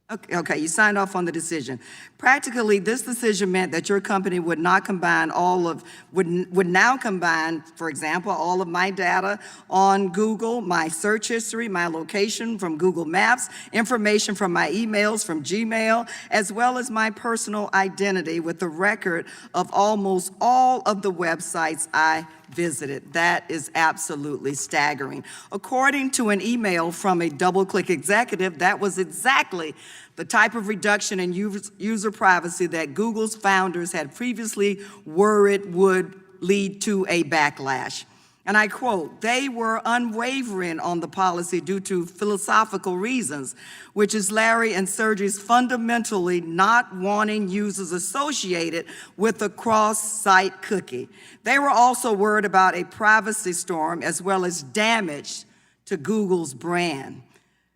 Okay, you signed off on the decision. Practically, this decision meant that your company would not combine would now combine, for example, all of my data on Google, my search history, my location from Google Maps, information from my emails from Gmail, as well as my personal identity with the record of almost all of the websites I visited. That is absolutely staggering. According to an email from a DoubleClick executive, that was exactly the type of reduction in user privacy that Google's founders had previously worried would lead to a backlash. And I quote, "They were unwavering on the policy due to philosophical reasons, which is Larry and Sergey's fundamentally not wanting users associated with a cross-site cookie. They were also worried about a privacy storm as well as damage to Google's brand."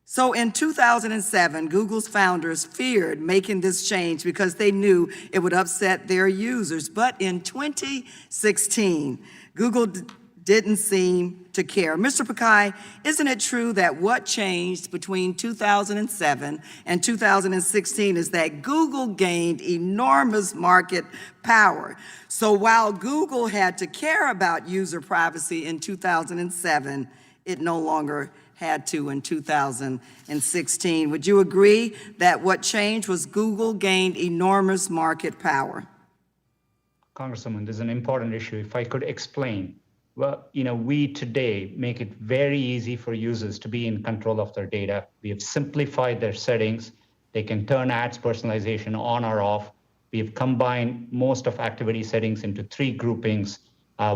So in 2007, Google's founders feared making this change because they knew it would upset their users. But in 2016, Google didn't seem to care. Mr. Pakai, isn't it true that what changed between 2007 and 2016 is that Google gained enormous market power? So while Google had to care about user privacy in 2007, it no longer had to in 2016. Would you agree that what changed was Google gained enormous market power? Congresswoman, this is an important issue. If I could explain. Well, we today make it very easy for users to be in control of their data. We have simplified their settings. They can turn ads personalization on or off. We have combined most of activity settings into 3 groupings.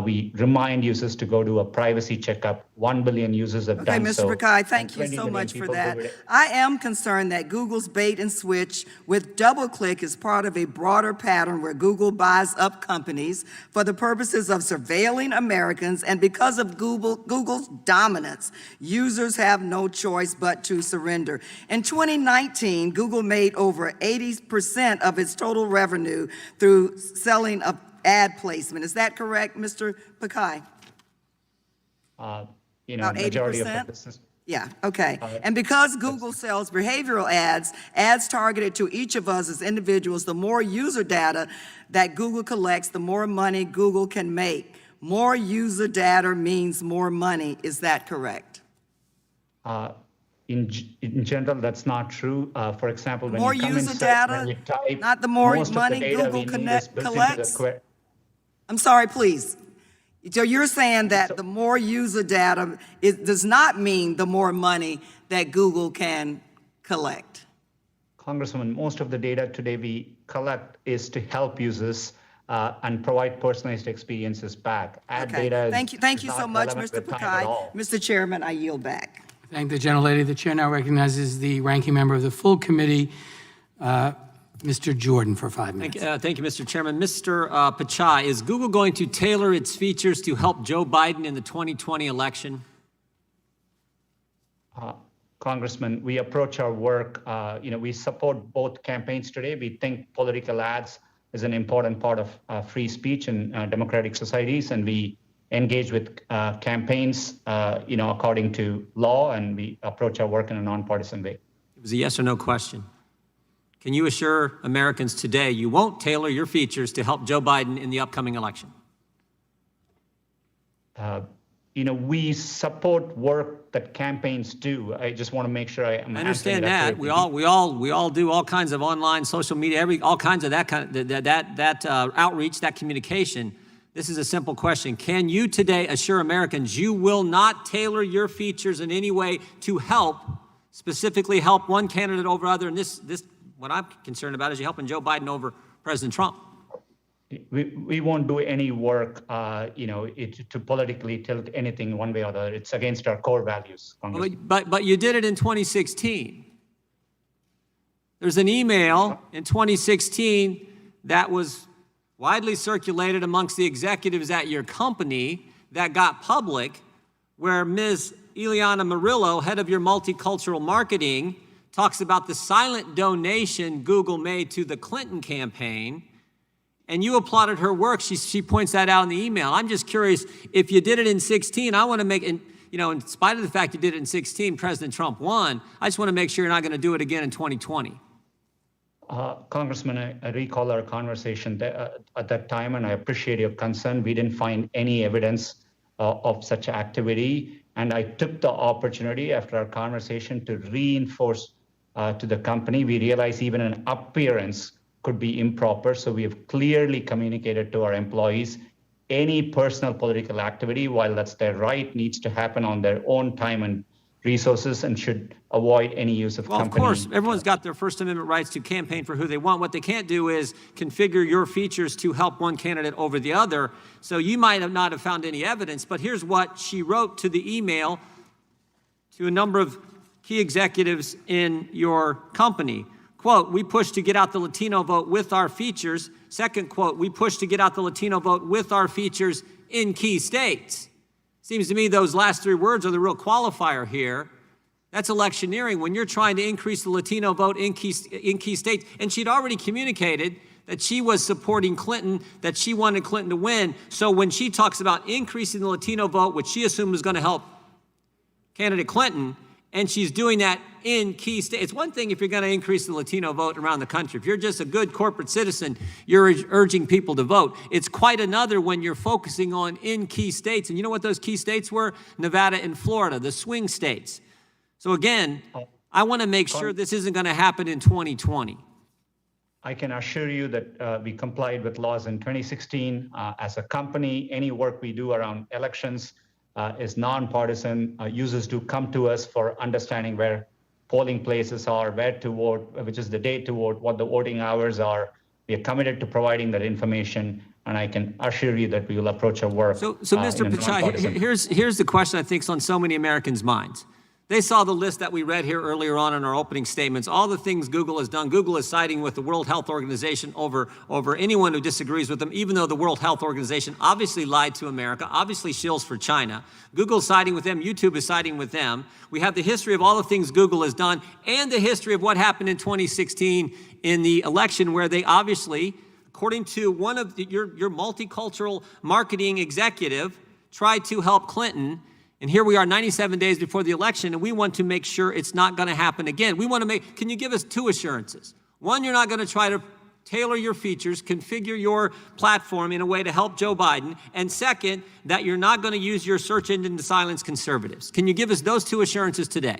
We remind users to go do a privacy checkup. 1 billion users have Okay, done so. Mr. Pakai, thank you 20 so million much for people that. do it. I am concerned that Google's bait and switch with DoubleClick is part of a broader pattern where Google buys up companies for the purposes of surveilling Americans, and because of Google's dominance, users have no choice but to surrender. In 2019, Google made over 80% of its total revenue through selling of ad placement. Is that correct, Mr. Pakai? About Majority of 80%? the business. Yeah, okay. And because Google sells behavioral ads targeted to each of us as individuals, the more user data that Google collects, the more money Google can make. More user data means more money. Is that correct? In general, that's not true. For example, when More you come user in search, data, when you type, not the more most money of the data Google we need is built collects? into the I'm sorry, please. So you're saying that the more user data does not mean the more money that Google can collect? Congresswoman, most of the data today we collect is to help users and provide personalized experiences back. Ad Okay, data thank you is so not much, relevant Mr. with time at Pakai. all. Mr. Chairman, I yield back. Thank the gentlelady. The chair now recognizes the ranking member of the full committee, Mr. Jordan, for 5 minutes. Thank you, Mr. Chairman. Mr. Pachai, is Google going to tailor its features to help Joe Biden in the 2020 election? Congressman, we approach our work, we support both campaigns today. We think political ads is an important part of free speech in democratic societies, and we engage with campaigns, according to law, and we approach our work in a nonpartisan way. It was a yes or no question. Can you assure Americans today you won't tailor your features to help Joe Biden in the upcoming election? We support work that campaigns do. I just want to make sure I understand that. We all do all kinds of online, social media, all kinds of that kind of outreach, that communication. This is a simple question. Can you today assure Americans you will not tailor your features in any way to specifically help one candidate over other? And this what I'm concerned about is you helping Joe Biden over President Trump. We won't do any work, to politically tilt anything one way or the other. It's against our core values. But you did it in 2016. There's an email in 2016 that was widely circulated amongst the executives at your company that got public, where Ms. Ileana Murillo, head of your multicultural marketing, talks about the silent donation Google made to the Clinton campaign, and you applauded her work. She points that out in the email. I'm just curious, if you did it in 16, I want to make, in spite of the fact you did it in 16, President Trump won, I just want to make sure you're not going to do it again in 2020. Congressman, I recall our conversation at that time, and I appreciate your concern. We didn't find any evidence of such activity, and I took the opportunity after our conversation to reinforce to the company. We realized even an appearance could be improper, so we have clearly communicated to our employees any personal political activity, while that's their right, needs to happen on their own time and resources and should avoid any use of company. Of course, everyone's got their First Amendment rights to campaign for who they want. What they can't do is configure your features to help one candidate over the other. So you might not have found any evidence, but here's what she wrote to the email to a number of key executives in your company. Quote, we push to get out the Latino vote with our features. Second quote, we push to get out the Latino vote with our features in key states. Seems to me those last three words are the real qualifier here. That's electioneering when you're trying to increase the Latino vote in key states. And she'd already communicated that she was supporting Clinton, that she wanted Clinton to win. So when she talks about increasing the Latino vote, which she assumed was going to help candidate Clinton, and she's doing that in key states. It's one thing if you're going to increase the Latino vote around the country. If you're just a good corporate citizen, you're urging people to vote. It's quite another when you're focusing on in key states. And you know what those key states were? Nevada and Florida, the swing states. So again, I want to make sure this isn't going to happen in 2020. I can assure you that we complied with laws in 2016. As a company, any work we do around elections is nonpartisan. Users do come to us for understanding where polling places are, where to vote, which is the date to vote, what the voting hours are. We are committed to providing that information. and I can assure you that we will approach our work. So Mr. in a nonpartisan Pichai, here's the question I think is on so many Americans' minds. They saw the list that we read here earlier on in our opening statements, all the things Google has done. Google is siding with the World Health Organization over anyone who disagrees with them, even though the World Health Organization obviously lied to America, obviously shills for China. Google's siding with them, YouTube is siding with them. We have the history of all the things Google has done and the history of what happened in 2016 in the election, where they obviously, according to one of your multicultural marketing executive, tried to help Clinton. And here we are 97 days before the election, and we want to make sure it's not going to happen again. We want to can you give us two assurances? One, you're not going to try to tailor your features, configure your platform in a way to help Joe Biden. And second, that you're not going to use your search engine to silence conservatives. Can you give us those two assurances today?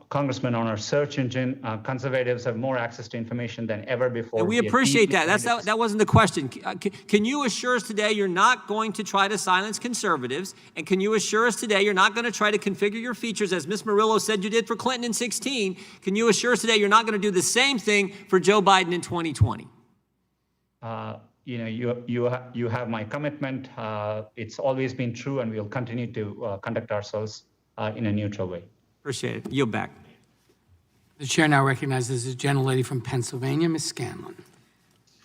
Congressman, on our search engine, conservatives have more access to information than ever before. And we appreciate that. That wasn't the question. Can you assure us today you're not going to try to silence conservatives? And can you assure us today you're not going to try to configure your features, as Ms. Murillo said you did for Clinton in 2016? Can you assure us today you're not going to do the same thing for Joe Biden in 2020? You have my commitment. It's always been true, and we'll continue to conduct ourselves in a neutral way. Appreciate it. Yield back. The chair now recognizes the gentlelady from Pennsylvania, Ms. Scanlon.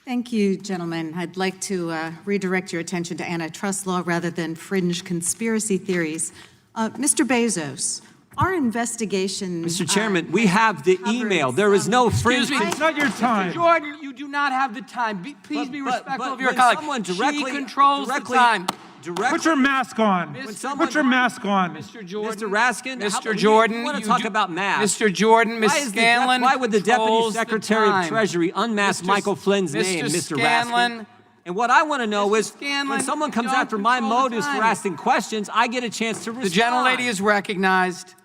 Thank you, gentlemen. I'd like to redirect your attention to antitrust law rather than fringe conspiracy theories. Mr. Bezos, our investigation... Mr. Chairman, we have the email. There is no fringe... Excuse me. It's not your time. Mr. Jordan, you do not have the time. Please be respectful of your when colleague. someone She controls the time. Put your mask on. Put your mask on. Mr. Jordan. Mr. Raskin, Mr. Jordan, you want to talk about masks. Mr. Jordan, Ms. Scanlon. Why would the Deputy controls Secretary of Treasury unmask Michael Flynn's name, Mr. Raskin? And what I want to know is, when someone comes after my motives for asking questions, I get a chance to respond. The gentlelady is recognized.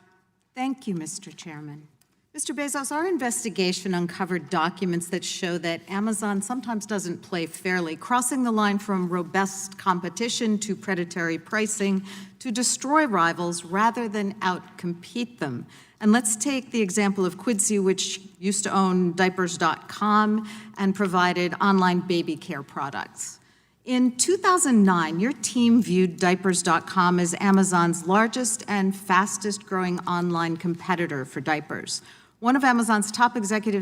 Thank you, Mr. Chairman. Mr. Bezos, our investigation uncovered documents that show that Amazon sometimes doesn't play fairly, crossing the line from robust competition to predatory pricing to destroy rivals rather than outcompete them. And let's take the example of Quidsi, which used to own diapers.com and provided online baby care products. In 2009, your team viewed diapers.com as Amazon's largest and fastest growing online competitor for diapers. One of Amazon's top executives